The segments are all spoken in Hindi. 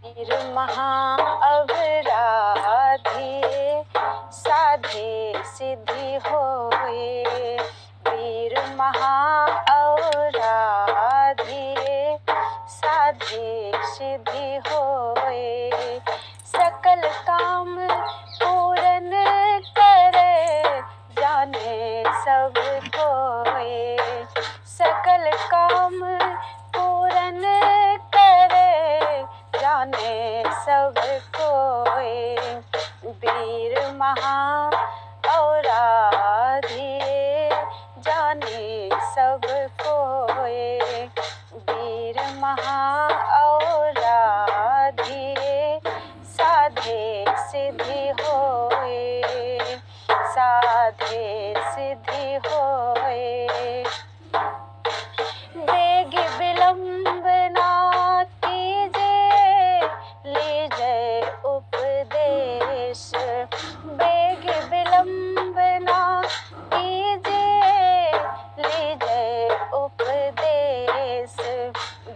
वीर महाअवराधिए साधे सिद्धि होए। वीर महाअवराधिए साधे सिद्धि होए। सकल काम पूरन करे जाने सब कोए। सकल काम पूरन करे जाने सब कोए। वीर महाअवराधिए जाने सब कोए। वीर महाअवराधिए साधे सिद्धि होए। साधे सिद्धि होए। बेग विलंब ना कीजिए लीजिए उपदेश। बेग विलंब ना कीजिए लीजिए उपदेश।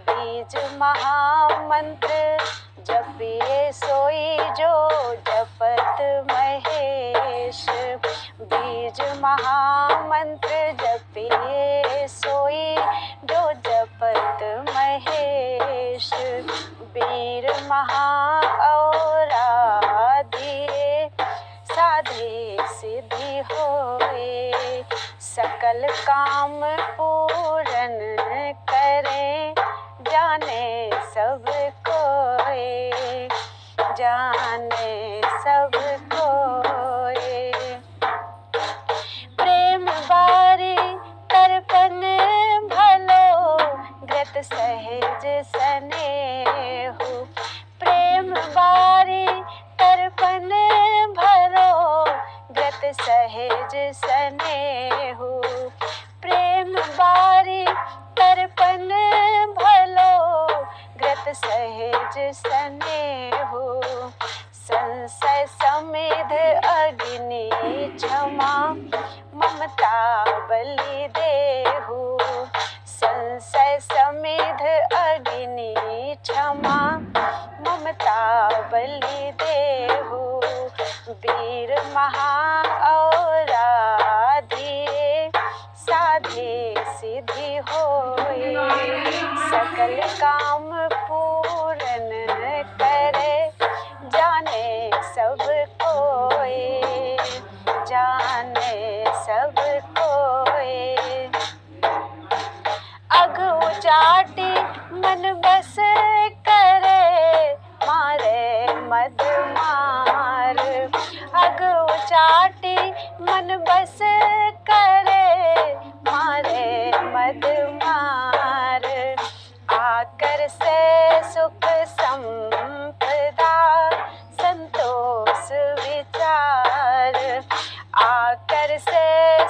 बीज महामंत्र जपिए सोई जो जपत महेश। बीज महामंत्र जपिए सोई जो जपत महेश। वीर महाअवराधिए साधे सिद्धि होए। सकल काम पूरन करे जाने सब कोए। जाने सब कोए। प्रेम बारी तर्पण भलो ग्रत सहज स्नेहु। प्रेम बारी तर्पण भलो ग्रत सहज स्नेहु। प्रेम बारी तर्पण भलो ग्रत सहज स्नेहु। संशय समेध अग्नि क्षमा ममता बलि देहु। संशय समेध अग्नि क्षमा ममता बलि देहु। वीर महाअवराधिए साधे सिद्धि होए। सकल काम पूरन करे जाने सब कोए। जाने सब कोए। अघ उचाटी मन बस करे मारे मद मार। अघ उचाटी मन बस करे मारे मद मार। आकर से सुख संपदा संतोष विचार। आकर से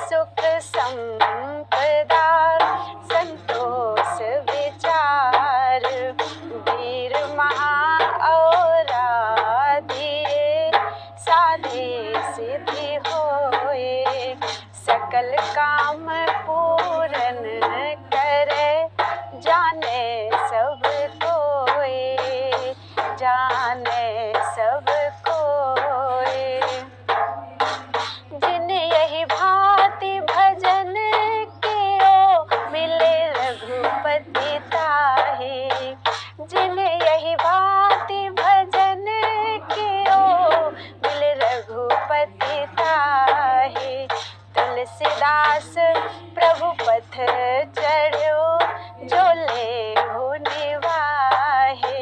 सुख संपदा संतोष विचार। वीर महाअवराधिए साधे सिद्धि होए। सकल काम पूरन करे जाने सब कोए। जाने सब कोए। जिन यही भांति भजन कियो मिले रघुपति ताहि। जिन यही भांति भजन कियो मिले रघुपति ताहि। तुलसीदास प्रभु पथ चढ़्यो जो लेहु निवाहे।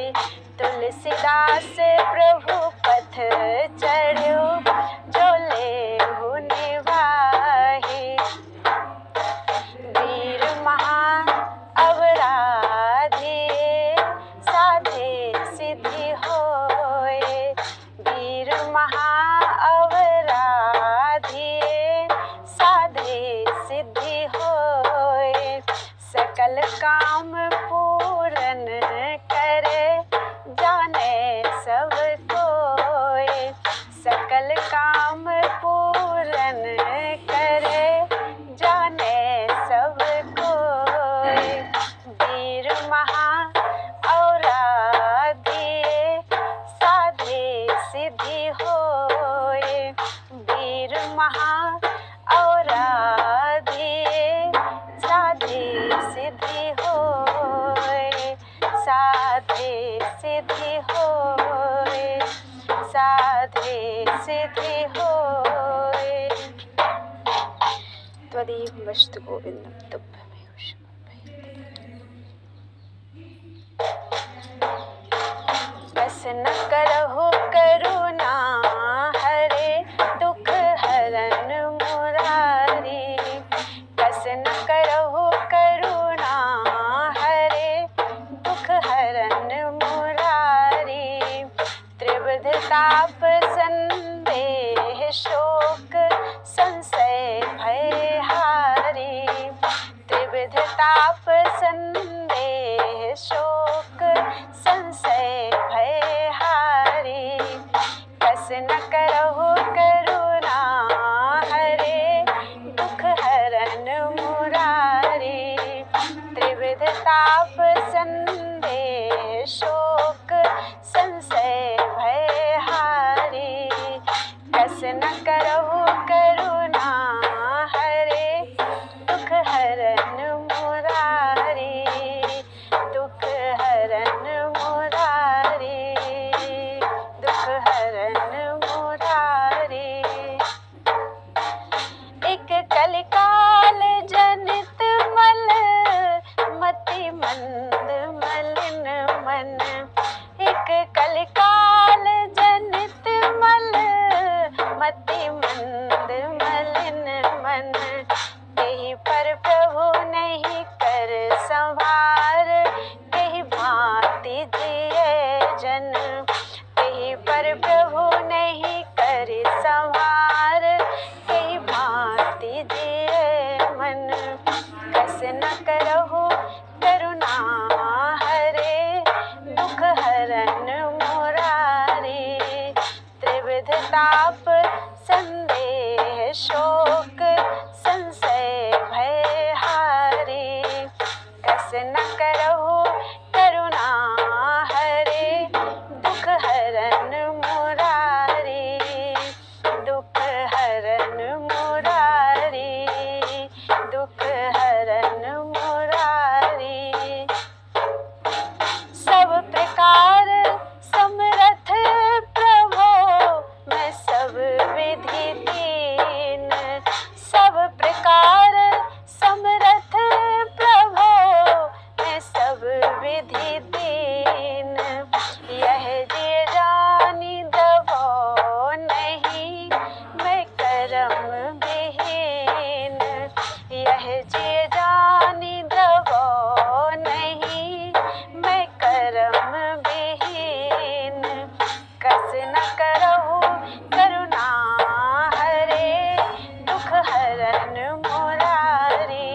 तुलसीदास प्रभु पथ चढ़्यो जो लेहु निवाहे। वीर महाअवराधिए साधे सिद्धि होए। वीर महाअवराधिए साधे सिद्धि होए। सकल काम पूरन करे जाने सब कोए। सकल काम पूरन करे जाने सब कोए। वीर महा और दिए कृष्णस्तु गोविंदम तुभ्यमेव शरणं। बस न करहु करुणा हरे दुख हरन मुरारी। बस न करहु करुणा हरे दुख हरन मुरारी। त्रिविध ताप संदेह शोक संशय भय हारी। त्रिविध ताप संदेह शोक संशय भय हारी। कस न करहु करुणा हरे दुख हरन मुरारी। त्रिविध ताप संदेह शोक संशय भय हारी। कस न करहु करुणा हरे दुख हरन मुरारी। दुख हरन मुरारी। दुख हरन मुरारी। एक कलिकाल जनित मल मति मंद मलिन मन। एक कलिकाल जनित मल मति मंद मलिन मन। तेहि पर प्रभु नहीं कर संभार। तेहि भांति जिये जन। तेहि पर प्रभु नहीं कर संभार। तेहि भांति जिये मन। कस न करहु करुणा हरे दुख हरन मुरारी। त्रिविध ताप संदेह शोक संशय भय हारी। कस न करहु करुणा हरे दुख हरन मुरारी। दुख हरन मुरारी। दुख हरन मुरारी। सब प्रकार समरथ प्रभो मैं सब विधि दीन। सब प्रकार समरथ प्रभो मैं सब विधि दीन। यह जे जानि दबो नहीं मैं करम विहीन। यह जे जानि दबो नहीं मैं करम विहीन। कस न करहु करुणा हरे दुख हरन मुरारी।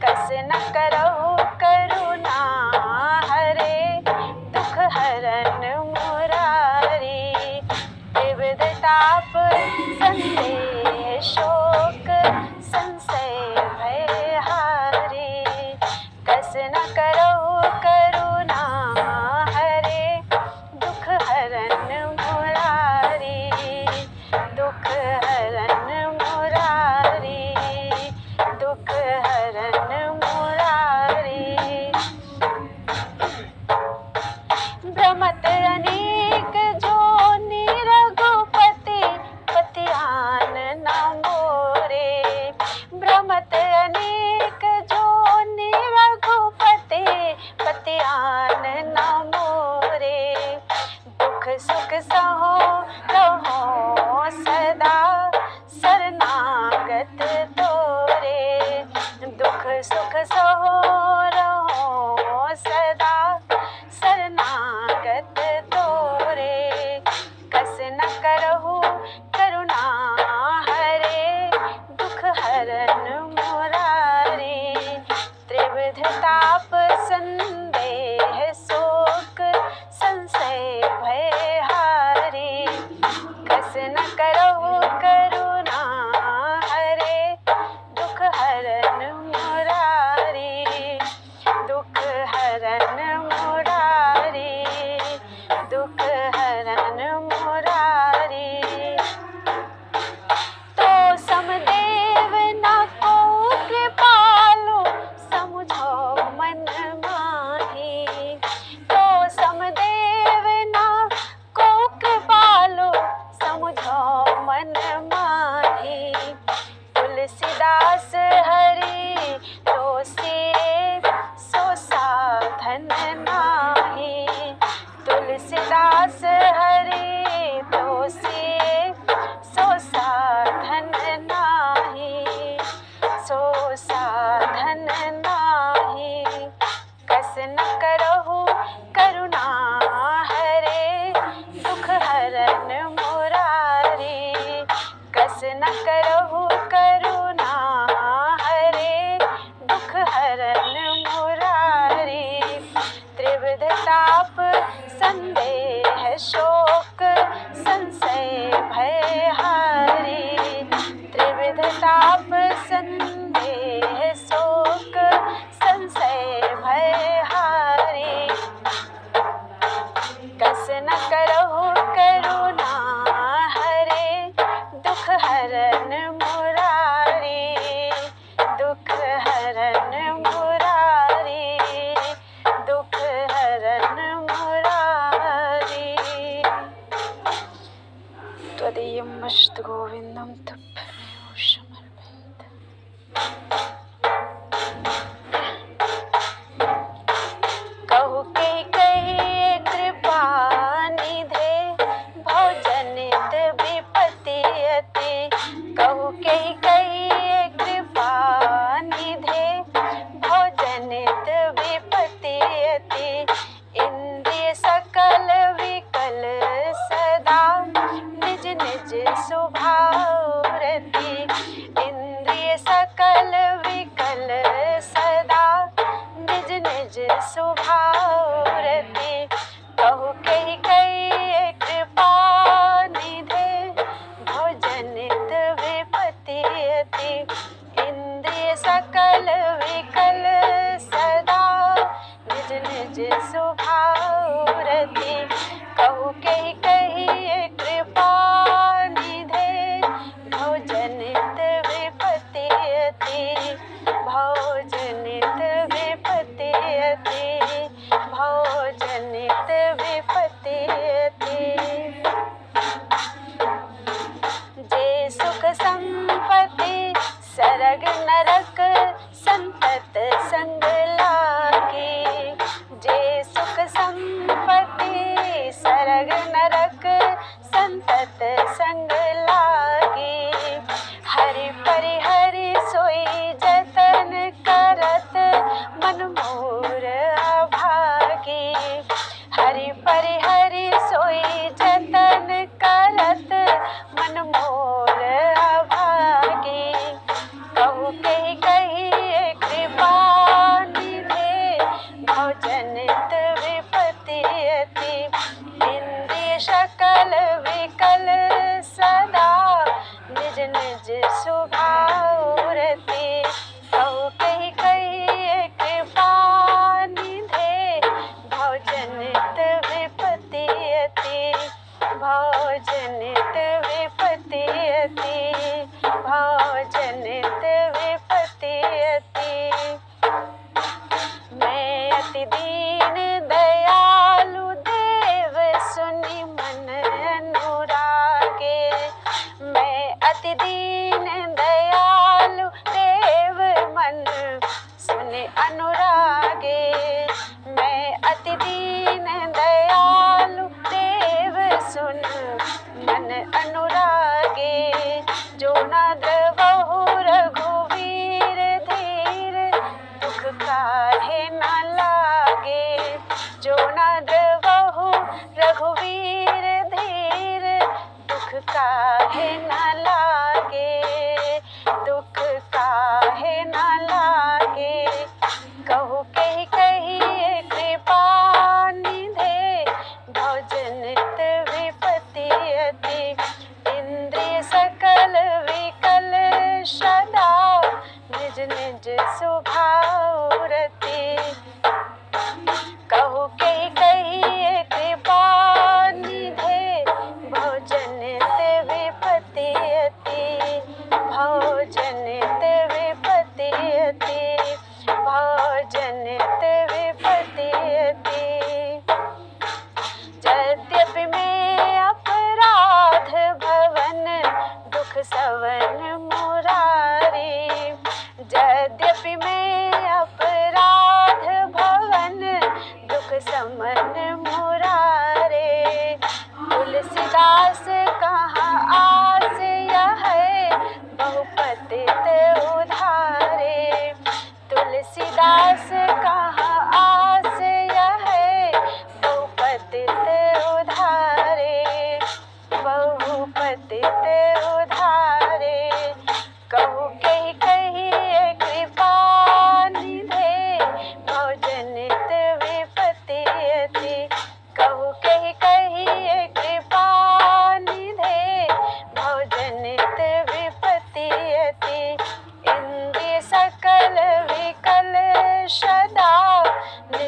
कस न करहु करुणा हरे दुख हरन मुरारी। त्रिविध ताप संदेह शोक संशय भय हारी। कस न करहु करुणा हरे दुख हरन मुरारी। दुख हरन मुरारी। दुख हरन मुरारी। भ्रमत अनेक जोनि रघुपति पतियान न मोरे। भ्रमत अनेक जोनि रघुपति पतियान न मोरे। दुख सुख सहो रहो सदा शरणागत तोरे। दुख सुख सहो रहो सदा शरणागत तोरे। कस न करहु करुणा हरे दुख हरन मुरारी। त्रिविध ताप संदेह शोक संशय भय हारी। कस न करहु करुणा हरे दुख हरन मुरारी। दुख हरन मुरारी। दुख हरन मुरारी। तो समदेव न को कृपालु समुझो मन माही। तो समदेव न को कृपालु समुझो मन माही। तुलसीदास हरि साधन नाही। तुलसीदास हरि तो सिए सो साधन नाही, सो साधन नाही। कस न करहु करुणा हरे, दुख हरन मुरारी। कस न करहु करुणा हरे, दुख हरन मुरारी। त्रिविध ताप संदेह शोक, संशय भय हारी। त्रिविध ताप संदेह शोक, संशय भय हारी। कस न करहु करुणा हरे, दुख हरन मुरारी। दुख हरन मुरारी, दुख हरन मुरारी। त्वदीयमस्तु गोविन्दं तुभ्यमेव समर्पयेत्। कहु कैकेयी कृपा निधे, भोजनित विपत्ति अति। कहु कैकेयी कृपा निधे, भोजनित विपत्ति अति। इंद्रिय सकल विकल सदा, निज निज स्वभाव रति। इंद्रिय सकल विकल सदा, निज निज स्वभाव रति। कहु कैकेयी कृपा निधे, भोजनित विपत्ति अति। इंद्रिय सकल विकल सदा, निज निज स्वभाव रति। कहु कैकेयी कृपा निधे, भोजनित विपत्ति अति। भोजनित विपत्ति अति, भोजनित विपत्ति अति। जे सुख संपत्ति सरग नरक, संतत संग लागे। जे सुख संपत्ति सरग नरक, संतत संग लागे। हरि परिहरि सोई जतन करत, मन मोर अभागे। हरि परिहरि सोई जतन करत, मन मोर अभागे। कहु कैकेयी कृपा निधे, भोजनित विपत्ति अति। इंद्रिय सकल विकल सदा, निज निज स्वभाव रति। कहु कैकेयी कृपा निधे, भोजनित विपत्ति अति। भोजनित विपत्ति अति, भोजनित विपत्ति अति। मैं अति दीन दयालु देव, सुनि मन अनुरागे। मैं अति दीन दयालु देव, मन सुनि अनुरागे। मैं अति दीन दयालु देव, सुन मन अनुरागे। जो न द्रवहु रघुवीर धीर, दुख काहे न लागे। जो न द्रवहु रघुवीर धीर, दुख काहे न लागे। दुख काहे न लागे। कहु कैकेयी कृपा निधे, भोजनित विपत्ति अति। इंद्रिय सकल विकल सदा, निज निज स्वभाव रति। कहु कैकेयी कृपा निधे, भोजनित विपत्ति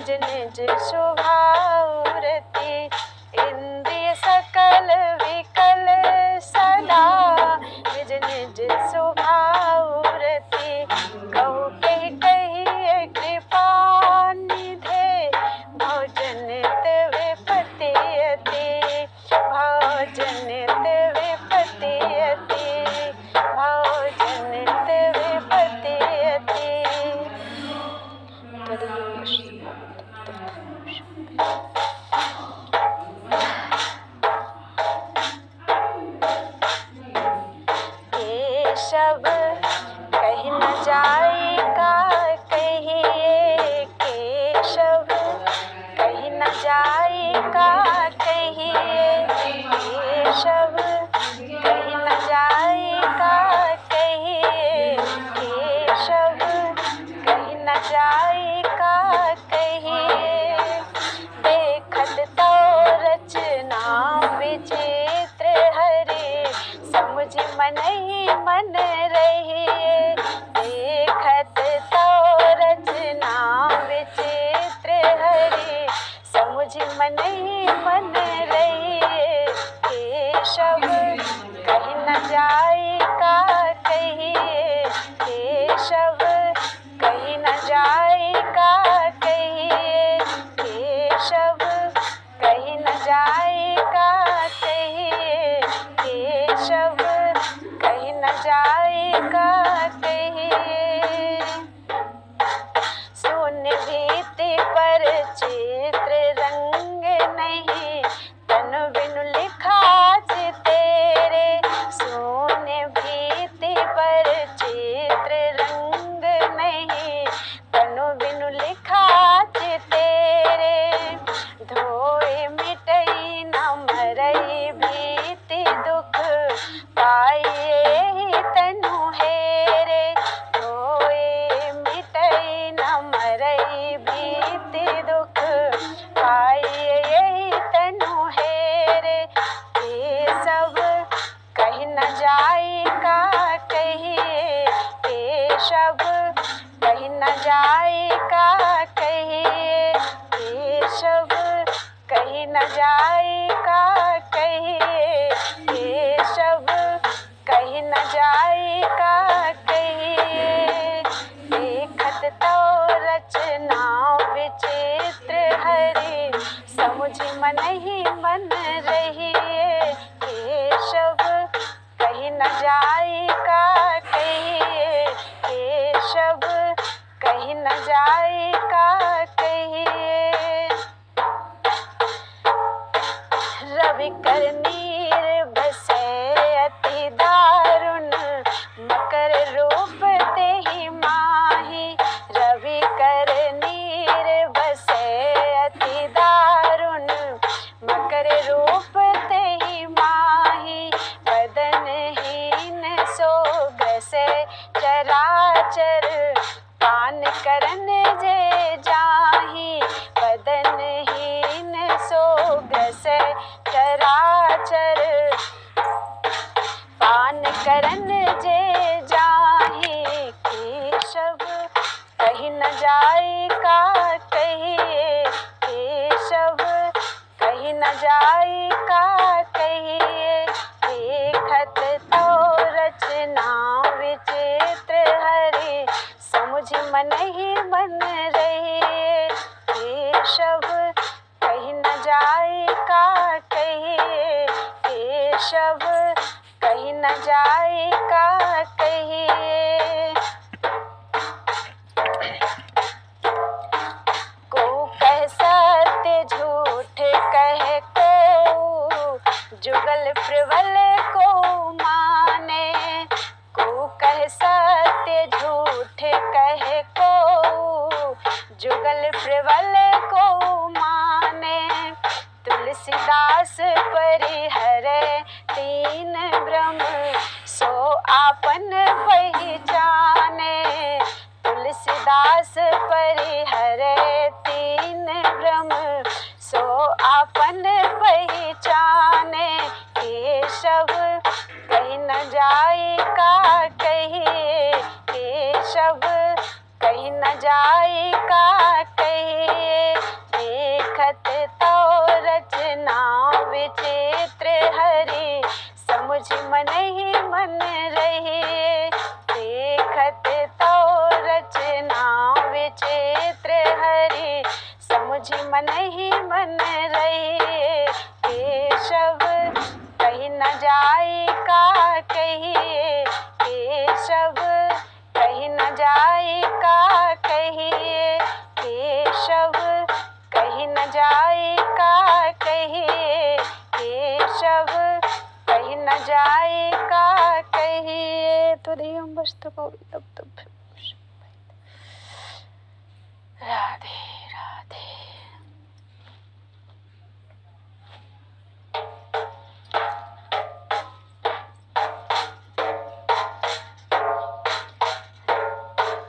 निज निज स्वभाव रति इंद्रिय सकल विकल सदा निज निज स्वभाव रति कहु कही कही कृपा निधे भोजनित विपत्ति अति भोजनित विपत्ति अति भोजनित विपत्ति अति। केशव कहीं न जाएगा कहिए केशव कहीं न जाएगा कहिए केशव कहीं न जाएगा कहिए केशव कहीं न जाएगा कहिए देखत तो रचना विचित्र हरे समझ मन ही मन रहिए देखत तो रचना विचित्र हरे समझ मन ही मन रहिए केशव कहीं न जाएगा कहिए केशव कहीं न जाएगा कहिए केशव कहीं न जाएगा कहिए केशव कहीं न जाएगा कहिए सुन भीति पर चित्र रंग नहीं तन बिनु लिखा तेरे सुन भीति पर चित्र रंग नहीं तनु बिनु लिखा तेरे धोए मिटई न मरई भीति दुख पाइए ही तनु हेरे धोए मिटई न मरई भीति दुख पाइए ही तनु हेरे ये सब कहीं न जाएगा कहिए केशव कहीं न जाएगा कहिए केशव कहीं न जाएगा कहिए केशव कहीं न जाएगा कहिए देखत तो रचना विचित्र हरे समझ मन ही मन रहिए केशव कहीं न जाएगा कहिए केशव कहीं न जाएगा कहिए रवि कर नीर बसे अति दारुण मकर रूप ते ही माही रवि कर नीर बसे अति दारुण मकर रूप ते ही माही बदनहीन सो ग्रसे चराचर पान करन जे जाही बदनहीन सो ग्रसे चराचर पान करन जे जाही केशव कहीं न जाएगा कहिए केशव कहीं न जाएगा कहिए देखत तो रचना विचित्र हरे समझ मन ही मन रहिए केशव कहीं न जाएगा कहिए केशव कहीं न जाएगा कहिए को कह सत्य झूठ कहे को जुगल प्रबल को माने को कह सत्य झूठ कहे को जुगल प्रबल को माने तुलसीदास परिहरे तीन ब्रह्म सो आपन पहचाने तुलसीदास परिहरे तीन ब्रह्म सो आपन पहचाने केशव कहीं न जाएगा कहिए केशव कहीं न जाएगा कहिए बूझी मन ही मन रहिए केशव, कहीं न जाए का कहिए केशव, कहीं न जाए का कहिए केशव, कहीं न जाए का कहिए केशव, कहीं न जाए का कहिए। त्वदीयं वस्तु राधे राधे।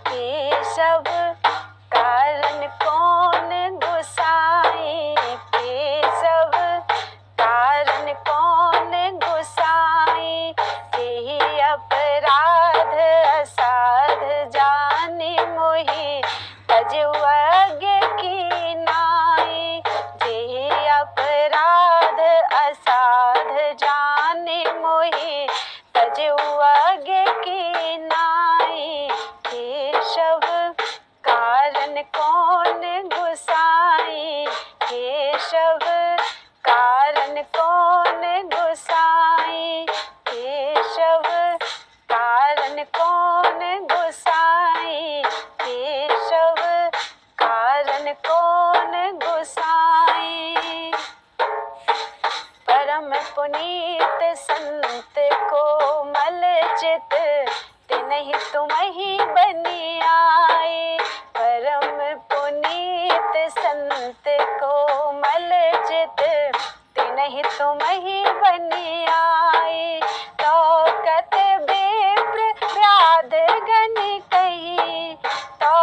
केशव कारण कौन गुसाई केशव, कारण कौन गुसाई, यही अपराध असाध जानी मोहि तजुअज्ञ की नाई, यही अपराध असाध जानी मोहि तजुअज्ञ की नाई। केशव कारण कौन गुसाई केशव, कारण कौन गुसाई केशव, कारण कौन गुसाई केशव, कारण कौन गुसाई। परम पुनीत संत कोमल चित तिन्हि तुम्हि बनी आए, परम पुनीत संत कोमल चित तिन्हि तुम्हि बनी आए। तो कत बेप्र व्याध गण कही, तो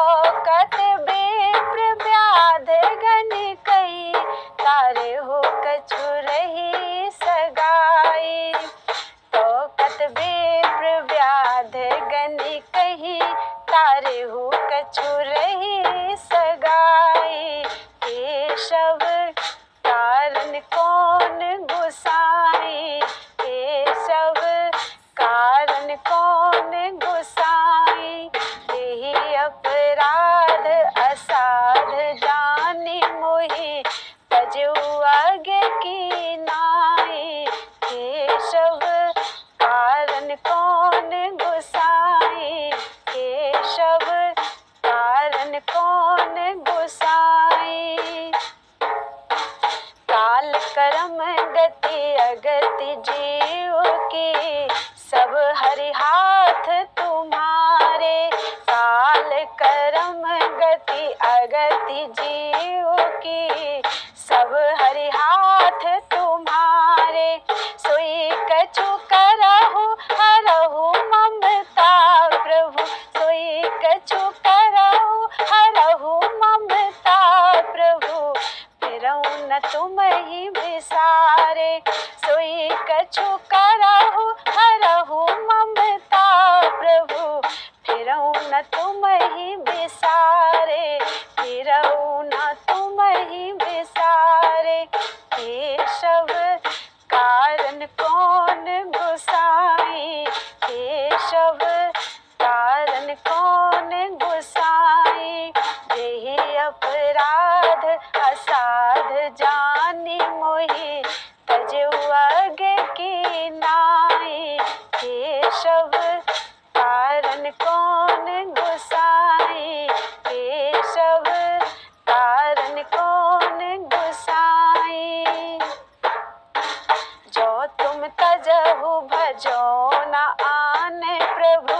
कत बेप्र व्याध गण कही, तारे हो कछु रही सगाई। तो कत बेप्र व्याध गण कही, तारे हो कछु रही सगाई। केशव कारण कौन गुसाई केशव, कारण कौन गुसाई, यही अपराध असाध जानी मोहि तजुअज्ञ की नाई। केशव कारण कौन गुसाई केशव, कारण कौन गुसाई। काल कर्म गति अगति जीव की, सब हरि हाथ तुम्हारे। काल कर्म गति अगति जीव की, सब हरि हाथ तुम्हारे। सोई कछु करहु हरहु ममता प्रभु, सोई कछु करहु हरहु ममता प्रभु, फिरऊँ न तुम ही विसारे। सोई कछु करहु हरहु ममता प्रभु, फिरऊँ न तुम ही विसारे, फिरऊँ न तुम ही विसारे। केशव कारण कौन गुसाई केशव, कारण कौन गुसाई, यही अपराध असाध जानी मोहि तजुअज्ञ की नाई। केशव कारण कौन गुसाई केशव, कारण कौन गुसाई। जो तुम तजहु भजो न आने प्रभु,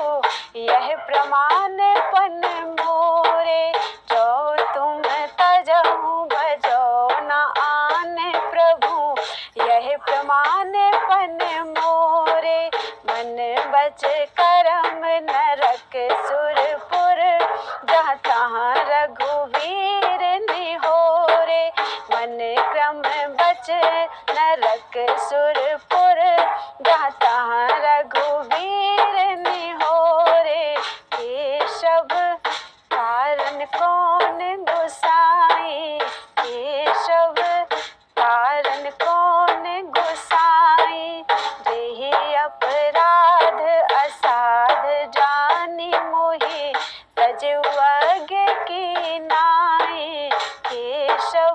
यह प्रमाण पन मोरे। जो तुम तजहु भजो न आने प्रभु, यह प्रमाण पन मोरे। मन बच करम नरक सुरपुर, जहाँ तहाँ रघुवीर निहोरे। मन क्रम बच नरक सुरपुर, जहाँ तहाँ रघुवीर निहोरे। केशव कारण कौन गुसाई केशव, कारण कौन गुसाई, यही अपराध असाध जानी मोहि तजुअज्ञ की नाई। केशव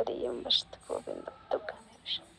तुरीयं वस्तु गोविंदं दुर्गामेव शरणं।